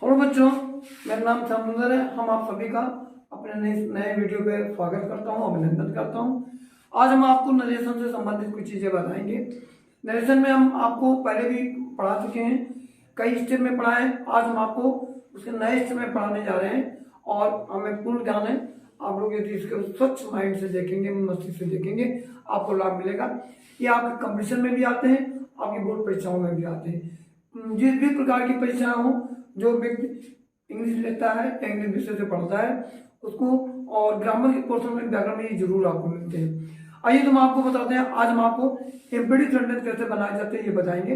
Hello बच्चों, मेरा नाम समुंदर है। हम आप सभी का अपने नए वीडियो पे स्वागत करता हूँ, अभिनंदन करता हूँ। आज हम आपको नरेशन से संबंधित कुछ चीज़ें बताएंगे। नरेशन में हम आपको पहले भी पढ़ा चुके हैं, कई स्टेप में पढ़ा है। आज हम आपको उसके नए स्टेप में पढ़ाने जा रहे हैं और हमें पूर्ण ज्ञान है। आप लोग यदि इसको स्वच्छ माइंड से देखेंगे, मस्तिष्क से देखेंगे, आपको लाभ मिलेगा। ये आपके कंपटीशन में भी आते हैं, आपकी बोर्ड परीक्षाओं में भी आते हैं। जिस भी प्रकार की परीक्षाएं हो, जो व्यक्ति इंग्लिश लेता है या इंग्लिश विषय से पढ़ता है उसको, और ग्रामर के पोर्शन में, व्याकरण में ये जरूर आपको मिलते हैं। आइए तो हम आपको बताते हैं। आज हम आपको एम्पेडिक सेंटेंस कैसे बनाए जाते हैं ये बताएंगे।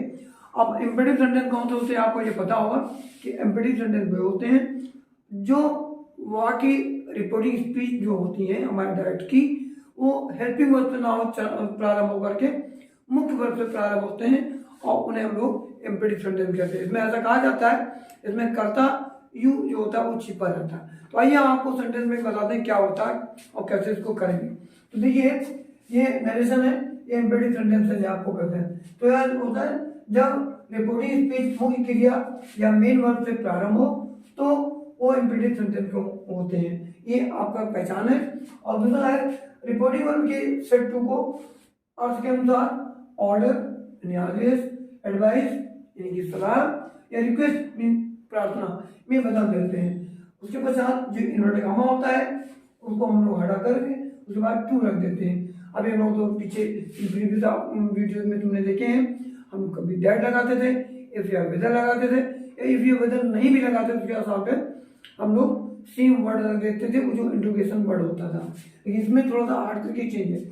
अब एम्पेडिक सेंटेंस कौन से होते हैं आपको ये पता होगा कि एम्पेडिक सेंटेंस वे होते हैं जो वहाँ की रिपोर्टिंग स्पीच जो होती है हमारे डायरेक्ट की, वो हेल्पिंग वर्ब से ना प्रारंभ होकर के मुख्य वर्ब से प्रारंभ होते हैं और उन्हें हम लोग एम्पेडिक सेंटेंस कहते हैं। इसमें ऐसा कहा जाता है, इसमें कर्ता यू जो होता है वो छिपा रहता है। तो आइए हम आपको सेंटेंस में बताते हैं क्या होता है और कैसे इसको करेंगे। तो देखिए, ये नरेशन है, ये एम्पेडिक सेंटेंस है आपको कहते हैं। तो यह होता है जब रिपोर्टिंग स्पीच मुख्य क्रिया या मेन वर्ब से प्रारंभ हो तो वो एम्पेडिक सेंटेंस को होते हैं। ये आपका पहचान है। और दूसरा है रिपोर्टिंग वर्ब के सेट टू को अर्थ के अनुसार ऑर्डर यानी आदेश, एडवाइस यानी कि सलाह, या रिक्वेस्ट प्रार्थना में बदल देते हैं। उसके पश्चात जो इन्वर्टेड कॉमा होता है उसको हम लोग हटा करके उसके बाद टू रख देते हैं। अभी हम लोग तो पीछे वीडियो में तुमने देखे हैं, हम कभी दैट लगाते थे, इफ या वेदर लगाते थे, या इफ या वेदर नहीं भी लगाते थे उसके साथ में हम लोग सेम वर्ड रख देते थे, वो जो इंट्रोगेशन वर्ड होता था। लेकिन इसमें थोड़ा सा हार्ड करके चेंज है।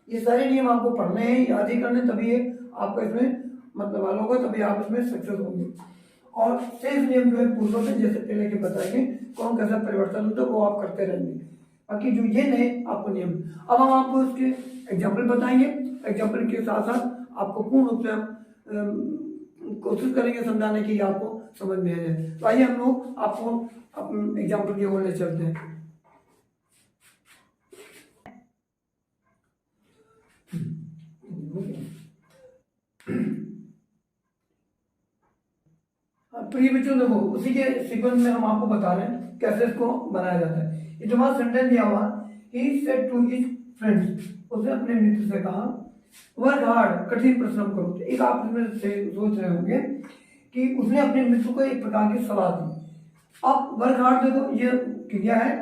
ये सारे नियम आपको पढ़ने हैं, याद ही करने, तभी ये आपका इसमें मतलब वाला होगा, तभी आप इसमें सक्सेस होंगे। और शेष नियम जो है पूर्व में जैसे पहले के बताएंगे कौन कैसा परिवर्तन होता है वो आप करते रहेंगे। बाकी जो ये नए आपको नियम, अब हम आपको इसके एग्जाम्पल बताएंगे। एग्जाम्पल के साथ साथ आपको पूर्ण रूप से हम कोशिश करेंगे समझाने की आपको समझ में आ जाए। तो आइए हम लोग आपको एग्जाम्पल की ओर ले चलते हैं। प्रिय बच्चों, देखो उसी के सीक्वेंस में हम आपको बता रहे हैं कैसे इसको बनाया जाता है। ये जो हमारा सेंटेंस दिया हुआ, he said to his friends, उसने अपने मित्र से कहा वर्क हार्ड, कठिन परिश्रम करो। तो एक आप इसमें से सोच रहे होंगे कि उसने अपने मित्र को एक प्रकार की सलाह दी। अब वर्क हार्ड देखो ये क्रिया है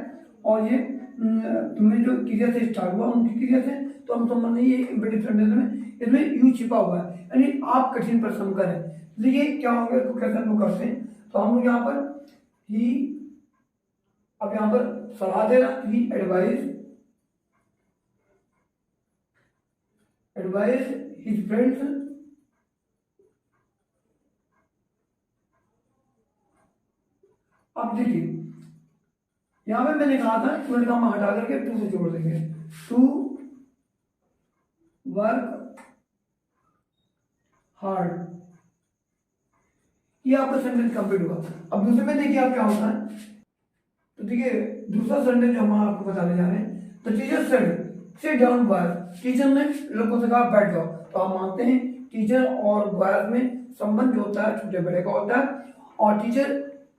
और ये तुम्हें जो क्रिया से स्टार्ट हुआ उनकी क्रिया से, तो हम संबंध नहीं, ये एम्पेडिक सेंटेंस में इसमें यू छिपा हुआ है, यानी आप कठिन परिश्रम करें। देखिए क्या होगा, इसको कैसे हम लोग करते हैं। तो हम लोग यहाँ पर ही, अब यहाँ पर सलाह दे रहा, ही एडवाइज हिज फ्रेंड्स। अब देखिए यहाँ पे मैंने कहा था इन्वर्टेड कॉमा हटा करके टू से जोड़ देंगे, टू वर्क हार्ड, ये आपका सेंटेंस कंप्लीट हुआ। अब दूसरे में देखिए आप क्या होता है। तो देखिए दूसरा सेंटेंस जो हम आपको बताने जा रहे हैं, तो teacher said sit down boys, teacher ने लड़कों से कहा बैठ जाओ। तो आप मानते हैं टीचर और बॉयज में संबंध जो होता है छोटे बड़े का होता है, और टीचर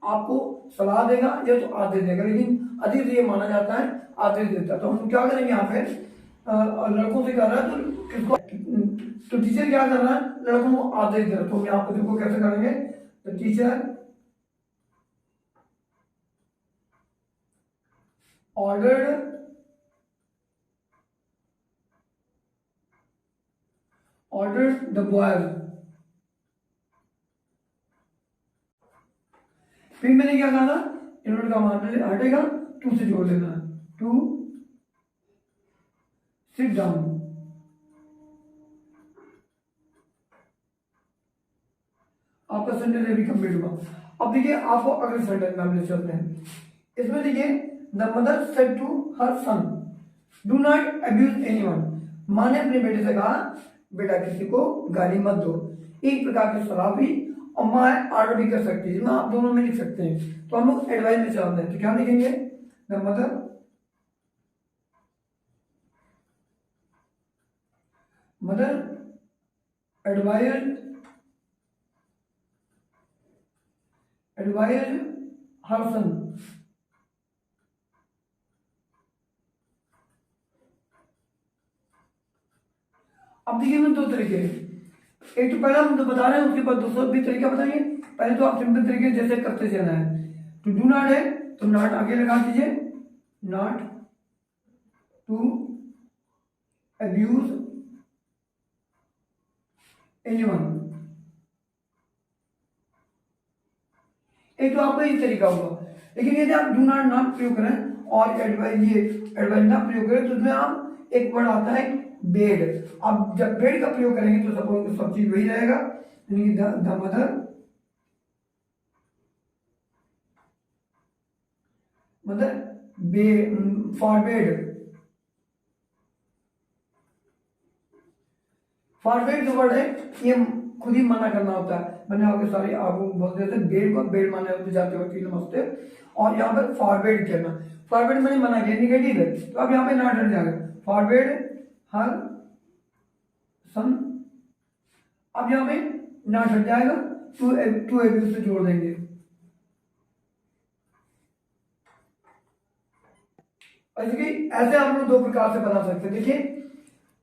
आपको सलाह देगा या तो आदेश देगा, लेकिन अधिक ये माना जाता है आदेश देता है। तो हम क्या करेंगे यहाँ पे, लड़कों से कह रहा है तो किसको, तो टीचर क्या कर रहा है, लड़कों को आदेश दे रहा है। तो हम यहाँ पे देखो कैसे करेंगे। तो टीचर ordered the boys, फिर मैंने क्या कहा था, इन्वर्टेड कॉमा हटेगा, टू से जोड़ देना, टू सिट डाउन। आपका सेंटेंस अभी कंप्लीट हुआ। अब देखिए आपको अगले सेंटेंस में हम ले चलते हैं। इसमें देखिए the mother said to her son do not abuse anyone, माँ ने अपने बेटे से कहा बेटा किसी को गाली मत दो। एक प्रकार की सलाह भी और माँ ऑर्डर भी कर सकती है, आप दोनों में लिख सकते हैं। तो हम लोग एडवाइस में चलते हैं। तो क्या लिखेंगे, द मदर एडवाइज हर्षन। अब देखिए मैं दो तरीके हैं, एक तो पहला हम तो बता रहे हैं, उसके बाद दूसरा भी तरीका बताएंगे। पहले तो आप सिंपल तरीके जैसे करते चलना है, तो डू नॉट है तो नॉट आगे लगा दीजिए, नॉट टू अब्यूज एनीवन। एक तो आपका ये तरीका होगा, लेकिन यदि आप डू नॉट ना प्रयोग करें और एडवाइज ना प्रयोग करें तो उसमें आप एक वर्ड आता है बेड। आप जब बेड का प्रयोग करेंगे तो सब चीज वही रहेगा, यानी the mother bay for bed जो वर्ड है ये खुद ही मना करना होता है। मैंने आपके सारे आपको बोल दिया था, बेड को बेड माने होते जाते वक्त नमस्ते, और यहाँ पर फॉरवर्ड कहना, फॉरवर्ड मैंने मना किया निगेटिव है, तो अब यहाँ पे नॉट हट जाएगा, फॉरवर्ड हर सन। अब यहाँ पे नॉट हट जाएगा, टू एब्यूज से जोड़ देंगे। ऐसे आप लोग दो प्रकार से बना सकते हैं। देखिए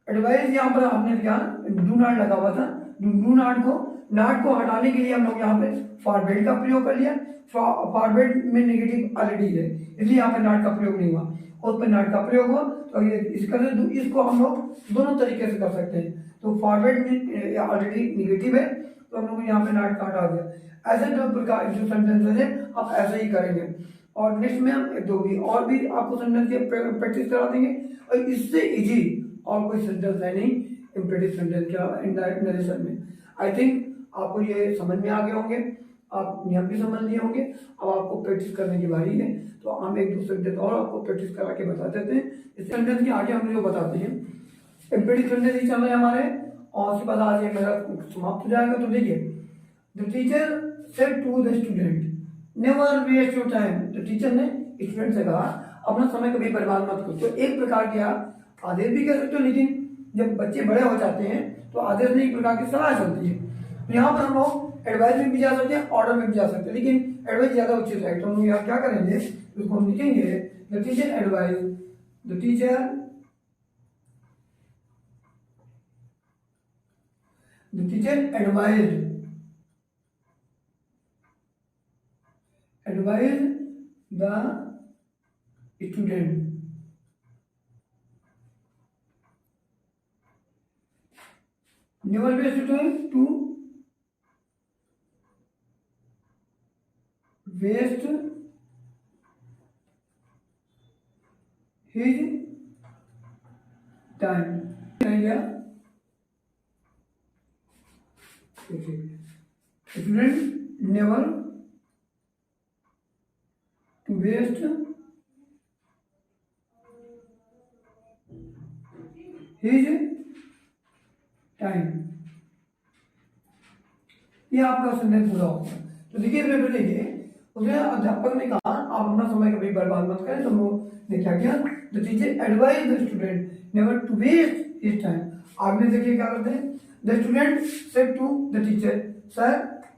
एडवाइस यहाँ पर हमने क्या डू नॉट लगा हुआ था, डू नॉट को हटाने के लिए हम लोग यहाँ पे फॉरवर्ड का प्रयोग कर लिया। फॉरवर्ड में नेगेटिव ऑलरेडी है, इसलिए यहाँ पे नॉट का प्रयोग नहीं हुआ, उस पर नॉट का प्रयोग हुआ। तो ये इसको हम लोग दोनों तरीके से कर सकते हैं। तो फॉरवर्ड में ऑलरेडी निगेटिव है तो हम लोग यहाँ पे नॉट का हटा दिया। ऐसे दो प्रकार जो सेंटेंसेज है आप ऐसे ही करेंगे, और नेक्स्ट में हम और भी आपको सेंटेंस की प्रैक्टिस करा देंगे, और इससे इजी और कोई सेंटेंस है नहीं इम्पेरेटिव सेंटेंस के अलावा इनडायरेक्ट नरेशन में। आई थिंक आपको ये समझ में आ गए होंगे, आप नियम भी समझ लिए होंगे। अब आपको प्रैक्टिस करने की बारी है, तो हम एक दूसरे सेंटेंस और आपको प्रैक्टिस करा के बता देते हैं। इस सेंटेंस के आगे हम जो बताते हैं इम्पेरेटिव सेंटेंस ही चल रहे हैं हमारे, और उसके बाद आज ये मेरा समाप्त हो जाएगा। तो देखिए the teacher said to the student never waste your time. तो टीचर ने स्टूडेंट से कहा अपना समय कभी बर्बाद मत करो। तो एक प्रकार की आप आदेश भी कह सकते हो, लेकिन जब बच्चे बड़े हो जाते हैं तो आदेश में एक प्रकार की सलाह चलती है। तो यहाँ पर हम लोग एडवाइस में भी जा सकते हैं, ऑर्डर में भी जा सकते हैं, लेकिन एडवाइस ज्यादा उचित है। तो हम लोग यहाँ क्या करेंगे, उसको हम लिखेंगे the teacher advice, the teacher advise the student never waste time to waste his time। Student never to waste his time. ये आपका सेंटेंस पूरा होगा। तो देखिए उसने अध्यापक ने कहा आप अपना समय कभी बर्बाद मत करें। तो ने क्या किया, the teacher advise the student never to waste his time. आपने देखिए क्या करते हैं, the student said to the teacher sir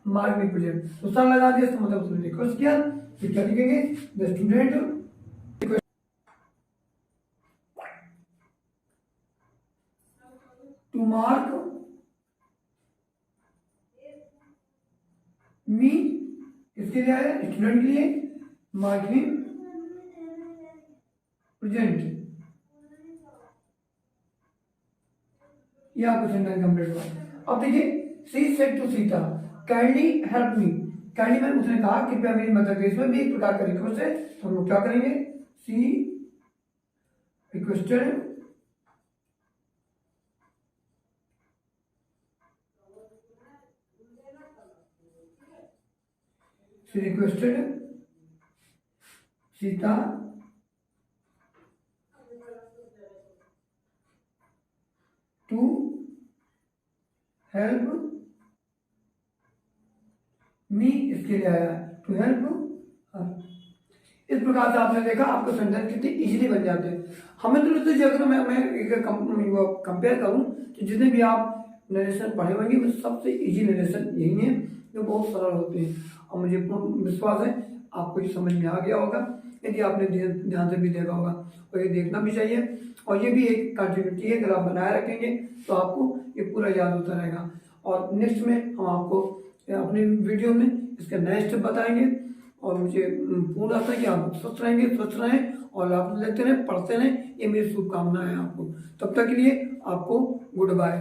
mark me present. तो सर लगा दिया, इसका मतलब उसने रिक्वेस्ट किया। फिर क्या लिखेंगे, the student to mark me, इसके लिए आया स्टूडेंट के लिए, मार्क मी प्रेजेंट। ये आपका सेंटेंस कंप्लीट हुआ। अब देखिए she said to Sita kindly help me. Kindly में उसने कहा कृपया मेरी मदद करें। इसमें भी एक प्रकार का रिक्वेस्ट है, तो हम लोग क्या करेंगे, she requested Sita to help me, इसके लिए आया टू हेल्प हर। इस प्रकार से आपने देखा आपके सेंटेंस कितने इजीली बन जाते हैं। हमें तो लगता है अगर मैं एक कंपेयर करूं तो जितने भी आप नरेशन पढ़े होंगे वो सबसे इजी नरेशन यही है, जो बहुत सरल होते हैं। और मुझे विश्वास है आपको ये समझ में आ गया होगा, यदि आपने ध्यान से भी देखा होगा। और ये देखना भी चाहिए, और ये भी एक कंटिन्यूटी है, अगर आप बनाए रखेंगे तो आपको ये पूरा याद होता रहेगा। और नेक्स्ट में हम आपको अपनी वीडियो में इसके नए स्टेप बताएंगे। और मुझे पूर्ण आशा है कि आप स्वस्थ रहेंगे, स्वस्थ रहें और आप लेते रहें, पढ़ते रहें, ये मेरी शुभकामनाएं हैं आपको। तब तक के लिए आपको गुड बाय।